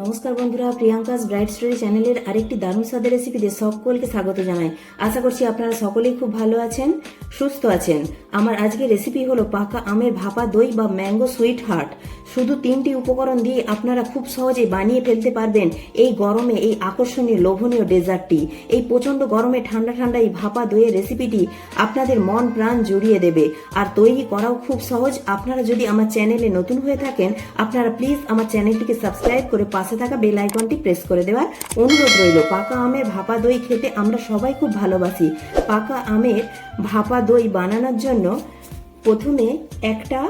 নমস্কার বন্ধুরা, Priyanka's bright story চ্যানেলের আরেকটি দারুণ স্বাদের রেসিপিতে সকলকে স্বাগত জানাই। আশা করছি আপনারা সকলেই খুব ভালো আছেন, সুস্থ আছেন। আমার আজকের রেসিপি হলো পাকা আমের ভাপা দই বা ম্যাঙ্গো সুইট হার্ট। শুধু 3টি উপকরণ দিয়ে আপনারা খুব সহজে বানিয়ে ফেলতে পারবেন এই গরমে এই আকর্ষণীয় লোভনীয় ডেজার্টটি। এই প্রচণ্ড গরমে ঠান্ডা ঠান্ডা এই ভাপা দইয়ের রেসিপিটি আপনাদের মন প্রাণ জুড়িয়ে দেবে, আর তৈরি করাও খুব সহজ। আপনারা যদি আমার চ্যানেলে নতুন হয়ে থাকেন, আপনারা প্লিজ আমার চ্যানেলটিকে সাবস্ক্রাইব করে পাশে থাকা বেল আইকনটি প্রেস করে দেওয়ার অনুরোধ রইল। পাকা আমের ভাপা দই খেতে আমরা সবাই খুব ভালোবাসি। পাকা আমের ভাপা দই বানানোর জন্য প্রথমে একটা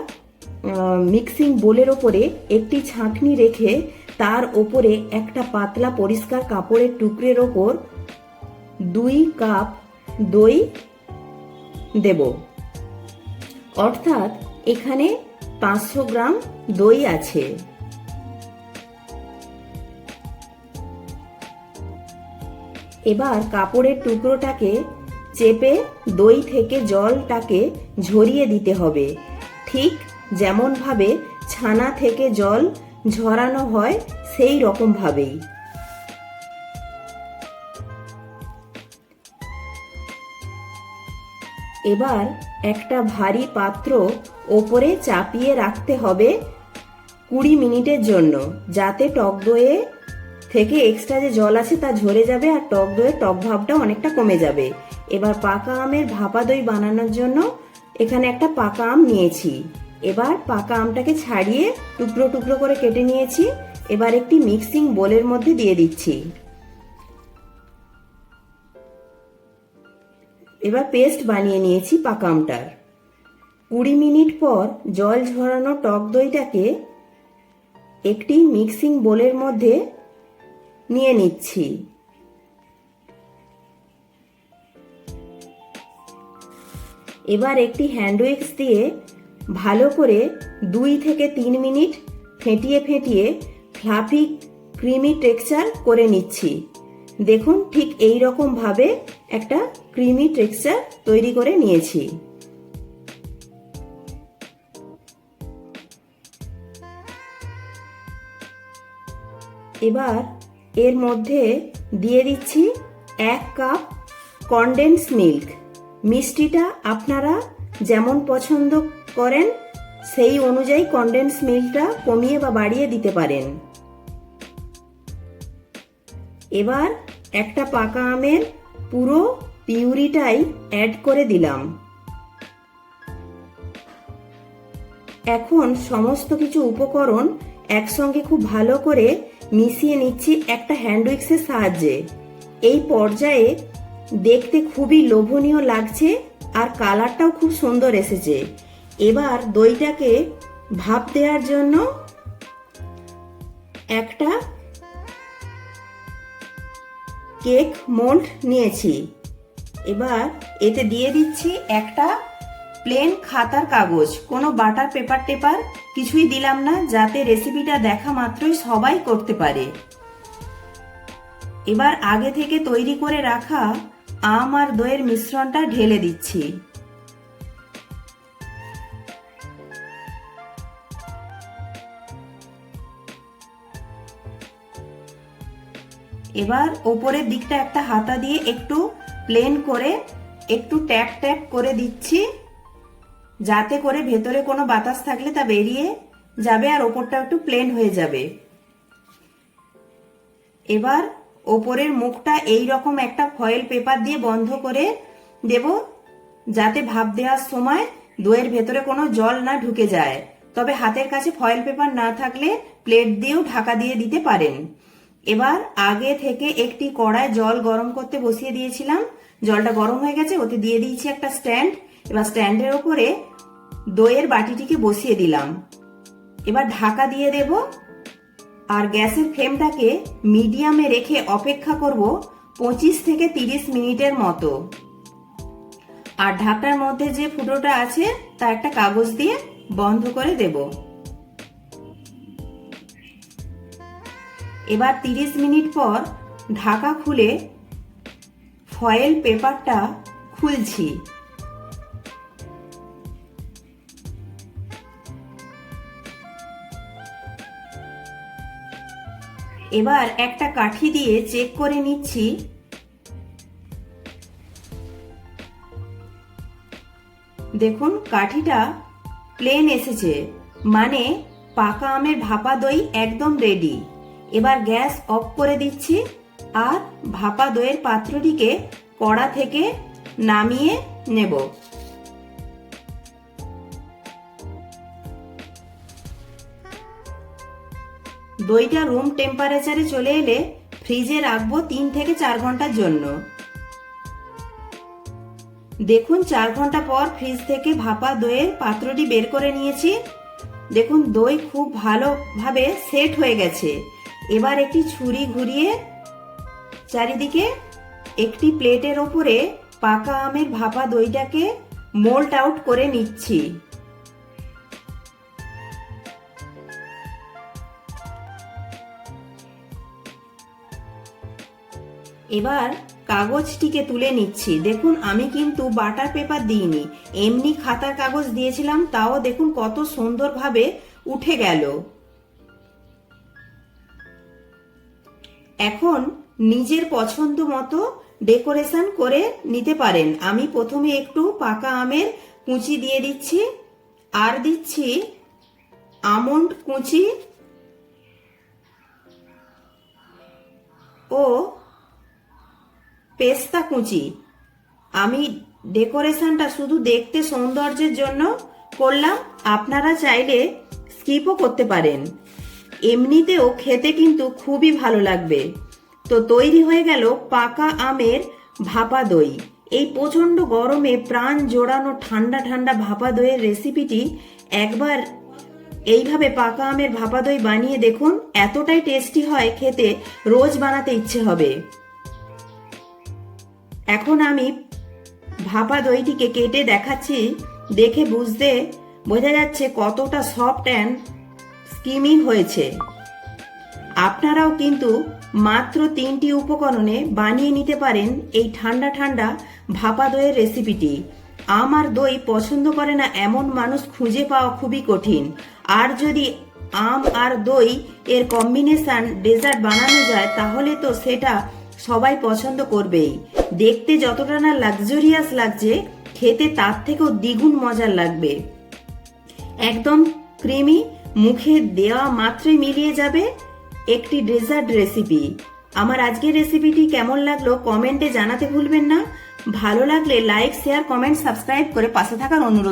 মিক্সিং বোলের ওপরে একটি ছাঁকনি রেখে তার ওপরে একটা পাতলা পরিষ্কার কাপড়ের টুকরের ওপর 2 কাপ দই দেব। অর্থাৎ এখানে 500 গ্রাম দই আছে। এবার কাপড়ের টুকরোটাকে চেপে দই থেকে জলটাকে ঝরিয়ে দিতে হবে, ঠিক যেমন ভাবে ছানা থেকে জল ঝরানো হয় সেই রকম ভাবেই। এবার একটা ভারী পাত্র ওপরে চাপিয়ে রাখতে হবে 20 মিনিটের জন্য, যাতে টক দইয়ে থেকে এক্সট্রা যে জল আছে তা ঝরে যাবে আর টক দইয়ের টক ভাবটা অনেকটা কমে যাবে। এবার পাকা আমের ভাপা দই বানানোর জন্য এখানে একটা পাকা আম নিয়েছি। এবার পাকা আমটাকে ছাড়িয়ে টুকরো টুকরো করে কেটে নিয়েছি। এবার একটি মিক্সিং বোলের মধ্যে দিয়ে দিচ্ছি। এবার পেস্ট বানিয়ে নিয়েছি পাকা আমটার। 20 মিনিট পর জল ঝরানো টক দইটাকে একটি মিক্সিং বোলের মধ্যে নিয়ে নিচ্ছি। এবার একটি হ্যান্ড উইক্স দিয়ে ভালো করে 2 থেকে 3 মিনিট ফেটিয়ে ফেটিয়ে ফ্লাফি ক্রিমি টেক্সচার করে নিচ্ছি। দেখুন, ঠিক এই রকম ভাবে একটা ক্রিমি টেক্সচার তৈরি করে নিয়েছি। এবার এর মধ্যে দিয়ে দিচ্ছি 1 কাপ কনডেন্স মিল্ক। মিষ্টিটা আপনারা যেমন পছন্দ করেন সেই অনুযায়ী কনডেন্স মিল্কটা কমিয়ে বা বাড়িয়ে দিতে পারেন। এবার একটা পাকা আমের পুরো পিউরিটাই অ্যাড করে দিলাম। এখন সমস্ত কিছু উপকরণ একসঙ্গে খুব ভালো করে মিশিয়ে নিচ্ছি একটা হ্যান্ড উইক্সের সাহায্যে। এই পর্যায়ে দেখতে খুবই লোভনীয় লাগছে আর কালারটাও খুব সুন্দর এসেছে। এবার দইটাকে ভাপ দেওয়ার জন্য একটা কেক মোল্ড নিয়েছি। এবার এতে দিয়ে দিচ্ছি একটা প্লেন খাতার কাগজ, কোনো বাটার পেপার টেপার কিছুই দিলাম না, যাতে রেসিপিটা দেখা মাত্রই সবাই করতে পারে। এবার আগে থেকে তৈরি করে রাখা আম আর দইয়ের মিশ্রণটা ঢেলে দিচ্ছি। এবার ওপরের দিকটা একটা হাতা দিয়ে একটু প্লেন করে একটু ট্যাপ ট্যাপ করে দিচ্ছি, যাতে করে ভেতরে কোনো বাতাস থাকলে তা বেরিয়ে যাবে আর ওপরটা একটু প্লেন হয়ে যাবে। এবার ওপরের মুখটা এই রকম একটা ফয়েল পেপার দিয়ে বন্ধ করে দেব, যাতে ভাপ দেওয়ার সময় দইয়ের ভেতরে কোনো জল না ঢুকে যায়। তবে হাতের কাছে ফয়েল পেপার না থাকলে প্লেট দিয়েও ঢাকা দিয়ে দিতে পারেন। এবার আগে থেকে একটি কড়ায় জল গরম করতে বসিয়ে দিয়েছিলাম। জলটা গরম হয়ে গেছে, ওতে দিয়ে দিয়েছি একটা স্ট্যান্ড। এবার স্ট্যান্ডের ওপরে দইয়ের বাটিটিকে বসিয়ে দিলাম। এবার ঢাকা দিয়ে দেব আর গ্যাসের ফ্লেমটাকে মিডিয়ামে রেখে অপেক্ষা করব 25 থেকে 30 মিনিটের মতো। আর ঢাকনার মধ্যে যে ফুটোটা আছে তা একটা কাগজ দিয়ে বন্ধ করে দেব। এবার 30 মিনিট পর ঢাকা খুলে ফয়েল পেপারটা খুলছি। এবার একটা কাঠি দিয়ে চেক করে নিচ্ছি। দেখুন কাঠিটা প্লেন এসেছে, মানে পাকা আমের ভাপা দই একদম রেডি। এবার গ্যাস অফ করে দিচ্ছি আর ভাপা দইয়ের পাত্রটিকে কড়া থেকে নামিয়ে নেব। দইটা রুম টেম্পারেচারে চলে এলে ফ্রিজে রাখবো 3 থেকে 4 ঘন্টার জন্য। দেখুন 4 ঘন্টা পর ফ্রিজ থেকে ভাপা দইয়ের পাত্রটি বের করে নিয়েছি। দেখুন দই খুব ভালোভাবে সেট হয়ে গেছে। এবার একটি ছুরি ঘুরিয়ে চারিদিকে একটি প্লেটের ওপরে পাকা আমের ভাপা দইটাকে মোল্ড আউট করে নিচ্ছি। এবার কাগজটিকে তুলে নিচ্ছি। দেখুন আমি কিন্তু বাটার পেপার দিইনি, এমনি খাতার কাগজ দিয়েছিলাম, তাও দেখুন কত সুন্দরভাবে উঠে গেল। এখন নিজের পছন্দ মতো ডেকোরেশন করে নিতে পারেন। আমি প্রথমে একটু পাকা আমের কুচি দিয়ে দিচ্ছি, আর দিচ্ছি আমন্ড কুচি ও পেস্তা কুচি। আমি ডেকোরেশনটা শুধু দেখতে সৌন্দর্যের জন্য করলাম, আপনারা চাইলে স্কিপও করতে পারেন। এমনিতেও খেতে কিন্তু খুবই ভালো লাগবে। তো তৈরি হয়ে গেল পাকা আমের ভাপা দই। এই প্রচন্ড গরমে প্রাণ জোড়ানো ঠান্ডা ঠান্ডা ভাপা দইয়ের রেসিপিটি একবার এইভাবে পাকা আমের ভাপা দই বানিয়ে দেখুন, এতটাই টেস্টি হয় খেতে, রোজ বানাতে ইচ্ছে হবে। এখন আমি ভাপা দইটিকে কেটে দেখাচ্ছি, দেখে বোঝা যাচ্ছে কতটা সফট অ্যান্ড স্কিমি হয়েছে। আপনারাও কিন্তু মাত্র 3টি উপকরণে বানিয়ে নিতে পারেন এই ঠান্ডা ঠান্ডা ভাপা দইয়ের রেসিপিটি। আম আর দই পছন্দ করে না এমন মানুষ খুঁজে পাওয়া খুবই কঠিন। আর যদি আম আর দই এর কম্বিনেশন ডেজার্ট বানানো যায় তাহলে তো সেটা সবাই পছন্দ করবেই। দেখতে যতটা না লাক্সারিয়াস লাগছে, খেতে তার থেকেও দ্বিগুণ মজার লাগবে। একদম ক্রিমি, মুখে দেওয়া মাত্রই মিলিয়ে যাবে একটি ডেজার্ট রেসিপি। আমার আজকের রেসিপিটি কেমন লাগলো কমেন্টে জানাতে ভুলবেন না। ভালো লাগলে লাইক, শেয়ার, কমেন্ট, সাবস্ক্রাইব করে পাশে থাকার অনুরোধ।